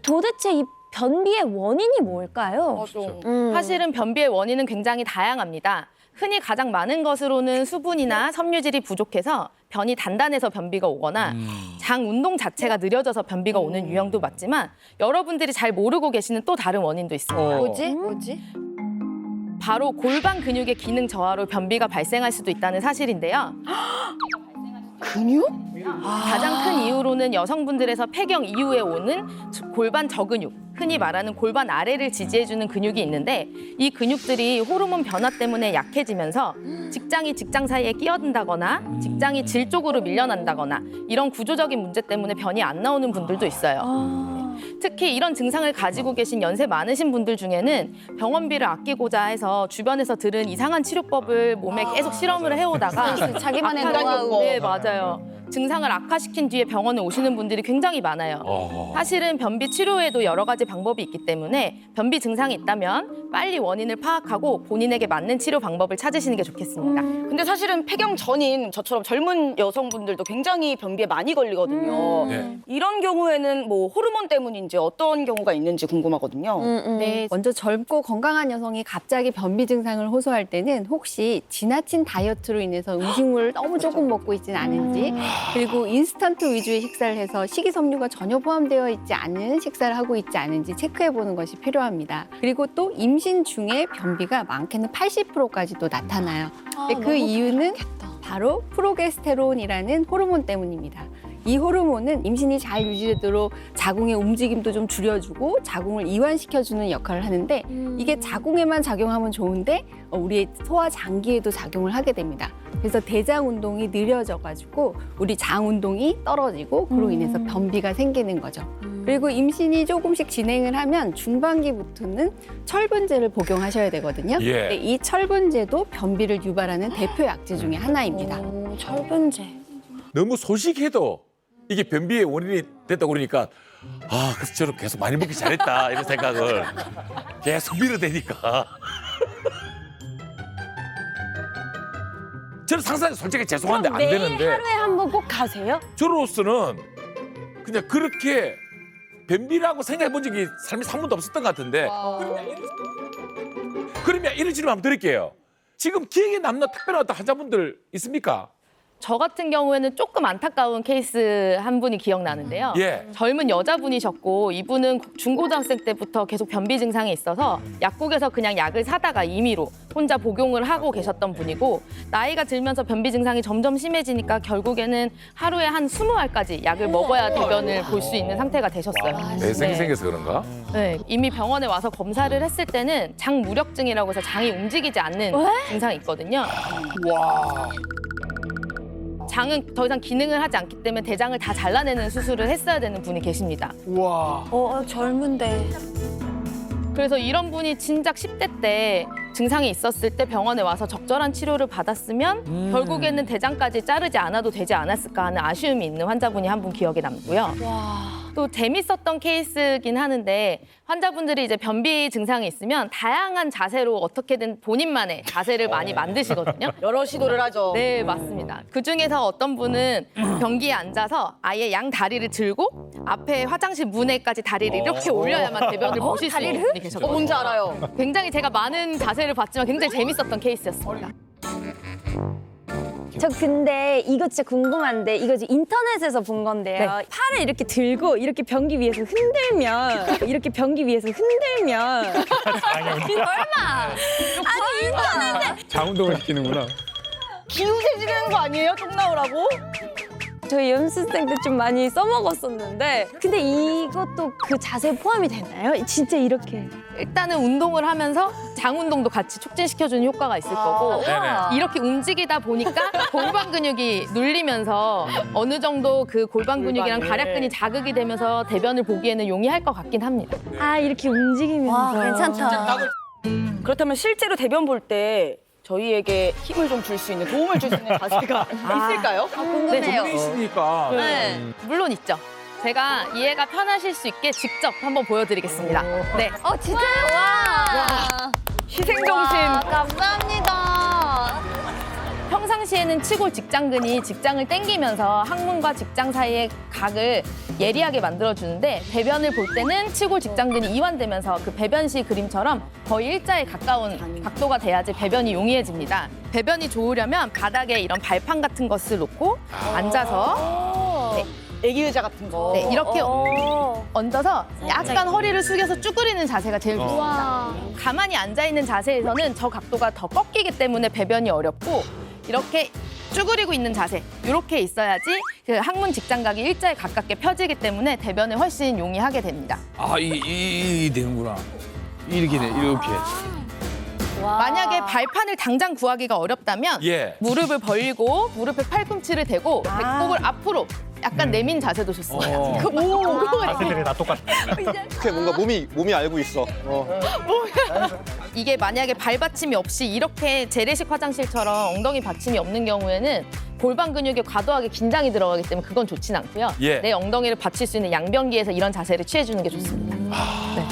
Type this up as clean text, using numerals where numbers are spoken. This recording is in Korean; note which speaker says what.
Speaker 1: 도대체 이 변비의 원인이 뭘까요?
Speaker 2: 사실은 변비의 원인은 굉장히 다양합니다. 흔히 가장 많은 것으로는 수분이나 섬유질이 부족해서 변이 단단해서 변비가 오거나 장 운동 자체가 느려져서 변비가 오는 유형도 맞지만 여러분들이 잘 모르고 계시는 또 다른 원인도 있습니다.
Speaker 1: 뭐지?
Speaker 2: 바로 골반 근육의 기능 저하로 변비가 발생할 수도 있다는 사실인데요.
Speaker 3: 근육?
Speaker 2: 가장 큰 이유로는 여성분들에서 폐경 이후에 오는 골반 저근육, 흔히 말하는 골반 아래를 지지해주는 근육이 있는데 이 근육들이 호르몬 변화 때문에 약해지면서 직장이 직장 사이에 끼어든다거나 직장이 질 쪽으로 밀려난다거나 이런 구조적인 문제 때문에 변이 안 나오는 분들도 있어요. 특히 이런 증상을 가지고 계신 연세 많으신 분들 중에는 병원비를 아끼고자 해서 주변에서 들은 이상한 치료법을 몸에 계속 실험을 해오다가
Speaker 1: 자기만의
Speaker 2: 악화가-
Speaker 1: 노하우.
Speaker 2: 네, 맞아요. 증상을 악화시킨 뒤에 병원에 오시는 분들이 굉장히 많아요. 사실은 변비 치료에도 여러 가지 방법이 있기 때문에 변비 증상이 있다면 빨리 원인을 파악하고 본인에게 맞는 치료 방법을 찾으시는 게 좋겠습니다.
Speaker 3: 근데 사실은 폐경 전인 저처럼 젊은 여성분들도 굉장히 변비에 많이 걸리거든요.
Speaker 4: 네.
Speaker 3: 이런 경우에는 뭐 호르몬 때문인지 어떤 경우가 있는지 궁금하거든요.
Speaker 2: 네,
Speaker 5: 먼저 젊고 건강한 여성이 갑자기 변비 증상을 호소할 때는 혹시 지나친 다이어트로 인해서 음식물을 너무 조금 먹고 있지는 않은지, 그리고 인스턴트 위주의 식사를 해서 식이섬유가 전혀 포함되어 있지 않은 식사를 하고 있지 않은지 체크해 보는 것이 필요합니다. 그리고 또 임신 중에 변비가 많게는 80%까지도 나타나요. 근데 그 이유는 바로 프로게스테론이라는 호르몬 때문입니다. 이 호르몬은 임신이 잘 유지되도록 자궁의 움직임도 좀 줄여주고 자궁을 이완시켜주는 역할을 하는데 이게 자궁에만 작용하면 좋은데 우리의 소화 장기에도 작용을 하게 됩니다. 그래서 대장 운동이 느려져가지고 우리 장 운동이 떨어지고 그로 인해서 변비가 생기는 거죠. 그리고 임신이 조금씩 진행을 하면 중반기부터는 철분제를 복용하셔야 되거든요.
Speaker 4: 예.
Speaker 5: 근데 이 철분제도 변비를 유발하는 대표 약제 중에 하나입니다.
Speaker 1: 철분제.
Speaker 4: 너무 소식해도 이게 변비의 원인이 됐다고 그러니까 아, 그래서 저를 계속 많이 먹기 잘했다 이런 생각을 계속 밀어대니까 저는 상상이 솔직히 죄송한데 안 되는데
Speaker 1: 하루에 한 번 꼭 가세요?
Speaker 4: 저로서는 그냥 그렇게 변비라고 생각해 본 적이 삶에 한 번도 없었던 것 같은데 그러면 이런 질문 한번 드릴게요. 지금 기억에 남는 특별한 어떤 환자분들 있습니까?
Speaker 2: 저 같은 경우에는 조금 안타까운 케이스 한 분이 기억나는데요.
Speaker 4: 예.
Speaker 2: 젊은 여자분이셨고 이분은 중고등학생 때부터 계속 변비 증상이 있어서 약국에서 그냥 약을 사다가 임의로 혼자 복용을 하고 계셨던 분이고 나이가 들면서 변비 증상이 점점 심해지니까 결국에는 하루에 한 20알까지 약을 먹어야 대변을 볼 수 있는 상태가 되셨어요.
Speaker 4: 내생이 생겨서 그런가?
Speaker 2: 네, 이미 병원에 와서 검사를 했을 때는 장 무력증이라고 해서 장이 움직이지 않는 증상이 있거든요.
Speaker 4: 와.
Speaker 2: 장은 더 이상 기능을 하지 않기 때문에 대장을 다 잘라내는 수술을 했어야 되는 분이 계십니다.
Speaker 4: 와.
Speaker 1: 젊은데.
Speaker 2: 그래서 이런 분이 진작 10대 때 증상이 있었을 때 병원에 와서 적절한 치료를 받았으면 결국에는 대장까지 자르지 않아도 되지 않았을까 하는 아쉬움이 있는 환자분이 한 분 기억에 남고요. 또 재밌었던 케이스긴 하는데 환자분들이 이제 변비 증상이 있으면 다양한 자세로 어떻게든 본인만의 자세를 많이 만드시거든요.
Speaker 3: 여러 시도를 하죠.
Speaker 2: 네, 맞습니다. 그중에서 어떤 분은 변기에 앉아서 아예 양 다리를 들고 앞에 화장실 문에까지 다리를 이렇게 올려야만 대변을 보실 수 있는 분이 계셨거든요.
Speaker 3: 뭔지 알아요.
Speaker 2: 굉장히 제가 많은 자세를 봤지만 굉장히 재밌었던 케이스였습니다.
Speaker 1: 저 근데 이거 진짜 궁금한데 이거 지금 인터넷에서 본 건데요. 팔을 이렇게 들고 이렇게 변기 위에서 흔들면 이렇게 변기 위에서 흔들면 설마 아니 인터넷에
Speaker 6: 자운동을 시키는구나.
Speaker 3: 기우세지는 거 아니에요? 똥 나오라고?
Speaker 1: 저희 연습생 때 좀 많이 써먹었었는데 근데 이것도 그 자세에 포함이 되나요? 진짜 이렇게
Speaker 2: 일단은 운동을 하면서 장 운동도 같이 촉진시켜주는 효과가 있을 거고
Speaker 4: 네네.
Speaker 2: 이렇게 움직이다 보니까 골반 근육이 눌리면서 어느 정도 그 골반 근육이랑 다략근이 자극이 되면서 대변을 보기에는 용이할 것 같긴 합니다.
Speaker 1: 아 이렇게 움직이면서
Speaker 5: 괜찮다.
Speaker 3: 그렇다면 실제로 대변 볼 때 저희에게 힘을 좀 줄 수 있는, 도움을 줄 수 있는 자세가 있을까요?
Speaker 5: 궁금해요.
Speaker 4: 있으니까.
Speaker 2: 물론 있죠. 제가 이해가 편하실 수 있게 직접 한번 보여드리겠습니다. 네.
Speaker 5: 진짜요? 와.
Speaker 3: 희생정신.
Speaker 5: 감사합니다.
Speaker 2: 평상시에는 치골 직장근이 직장을 당기면서 항문과 직장 사이의 각을 예리하게 만들어주는데 배변을 볼 때는 치골 직장근이 이완되면서 그 배변시 그림처럼 거의 일자에 가까운 각도가 돼야지 배변이 용이해집니다. 배변이 좋으려면 바닥에 이런 발판 같은 것을 놓고 앉아서
Speaker 3: 애기 의자 같은 거.
Speaker 2: 네, 이렇게 얹어서 약간 허리를 숙여서 쭈그리는 자세가 제일 좋습니다. 가만히 앉아있는 자세에서는 저 각도가 더 꺾이기 때문에 배변이 어렵고 이렇게 쭈그리고 있는 자세, 이렇게 있어야지 그 항문 직장각이 일자에 가깝게 펴지기 때문에 대변을 훨씬 용이하게 됩니다.
Speaker 6: 아, 이 되는구나. 이렇게 돼, 이렇게.
Speaker 2: 만약에 발판을 당장 구하기가 어렵다면
Speaker 4: 예.
Speaker 2: 무릎을 벌리고 무릎에 팔꿈치를 대고 배꼽을 앞으로 약간 내민 자세도 좋습니다.
Speaker 7: 자세들이 다 똑같아.
Speaker 8: 이렇게 뭔가 몸이 알고 있어.
Speaker 2: 이게 만약에 발받침이 없이 이렇게 재래식 화장실처럼 엉덩이 받침이 없는 경우에는 골반 근육에 과도하게 긴장이 들어가기 때문에 그건 좋진 않고요.
Speaker 4: 예.
Speaker 2: 내 엉덩이를 받칠 수 있는 양변기에서 이런 자세를 취해주는 게 좋습니다. 네.